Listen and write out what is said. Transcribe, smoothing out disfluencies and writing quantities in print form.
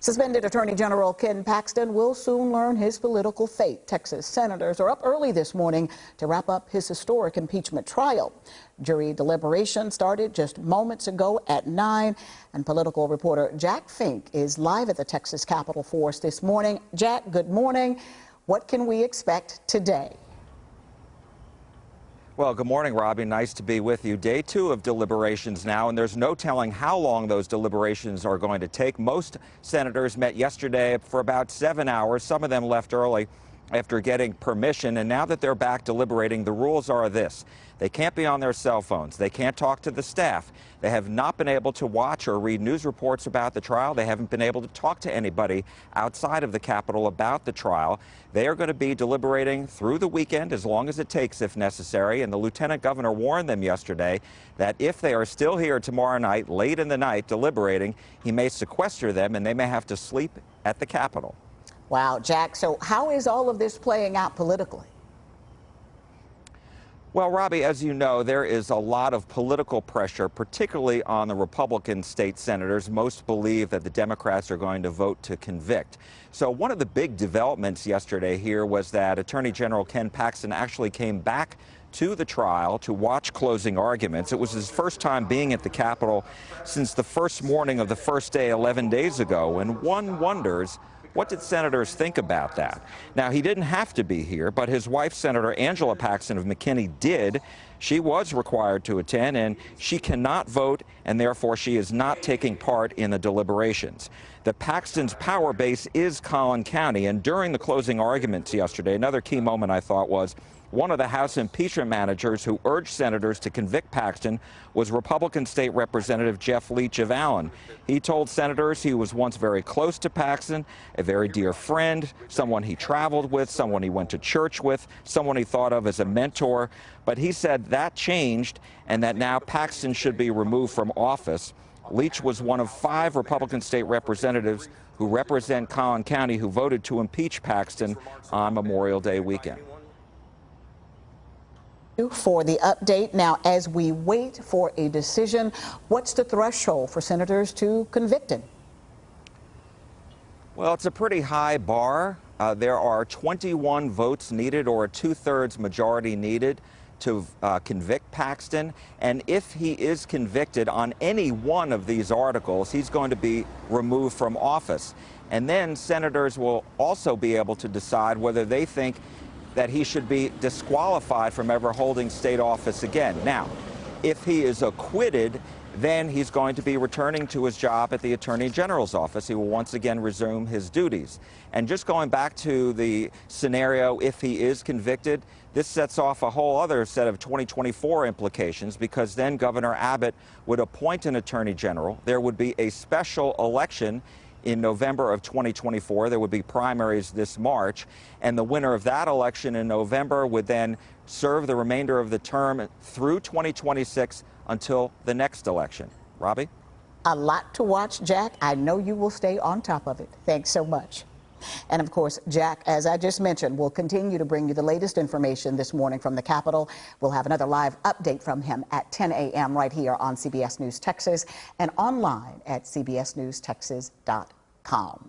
Suspended Attorney General Ken Paxton will soon learn his political fate. Texas senators are up early this morning to wrap up his historic impeachment trial. Jury deliberation started just moments ago at 9, and political reporter Jack Fink is live at the Texas Capitol for us this morning. Jack, good morning. What can we expect today? Well, good morning, Robbie. Nice to be with you. Day 2 of deliberations now, and there's no telling how long those deliberations are going to take. Most senators met yesterday for about 7 hours. Some of them left early after getting permission, and now that they're back deliberating, the rules are this. They can't be on their cell phones. They can't talk to the staff. They have not been able to watch or read news reports about the trial. They haven't been able to talk to anybody outside of the Capitol about the trial. They are going to be deliberating through the weekend, as long as it takes if necessary, and the lieutenant governor warned them yesterday that if they are still here tomorrow night, late in the night, deliberating, he may sequester them and they may have to sleep at the Capitol. Wow, Jack, so how is all of this playing out politically? Well, Robbie, as you know, there is a lot of political pressure, particularly on the Republican state senators. Most believe that the Democrats are going to vote to convict. So one of the big developments yesterday here was that Attorney General Ken Paxton actually came back to the trial to watch closing arguments. It was his first time being at the Capitol since the first morning of the first day 11 days ago, and one wonders, what did senators think about that? Now, he didn't have to be here, but his wife, Senator Angela Paxton of McKinney, did. She was required to attend, and she cannot vote, and therefore she is not taking part in the deliberations. The Paxton's power base is Collin County, and during the closing arguments yesterday, another key moment I thought was one of the House impeachment managers who urged senators to convict Paxton was Republican State Representative Jeff Leach of Allen. He told senators he was once very close to Paxton, a very dear friend, someone he traveled with, someone he went to church with, someone he thought of as a mentor. But he said that changed and that now Paxton should be removed from office. Leach was one of 5 Republican state representatives who represent Collin County who voted to impeach Paxton on Memorial Day weekend. For the update. Now, as we wait for a decision, what's the threshold for senators to convict him? Well, it's a pretty high bar. There are 21 votes needed, or a 2/3 majority needed to convict Paxton. And if he is convicted on any one of these articles, he's going to be removed from office. And then senators will also be able to decide whether they think that he should be disqualified from ever holding state office again. Now, if he is acquitted, then he's going to be returning to his job at the Attorney General's office. He will once again resume his duties. And just going back to the scenario, if he is convicted, this sets off a whole other set of 2024 implications, because then Governor Abbott would appoint an Attorney General. There would be a special election in November of 2024. There would be primaries this March, and the winner of that election in November would then serve the remainder of the term through 2026 until the next election. Robbie? A lot to watch, Jack. I know you will stay on top of it. Thanks so much. And of course, Jack, as I just mentioned, will continue to bring you the latest information this morning from the Capitol. We'll have another live update from him at 10 a.m. right here on CBS News Texas and online at cbsnewstexas.com.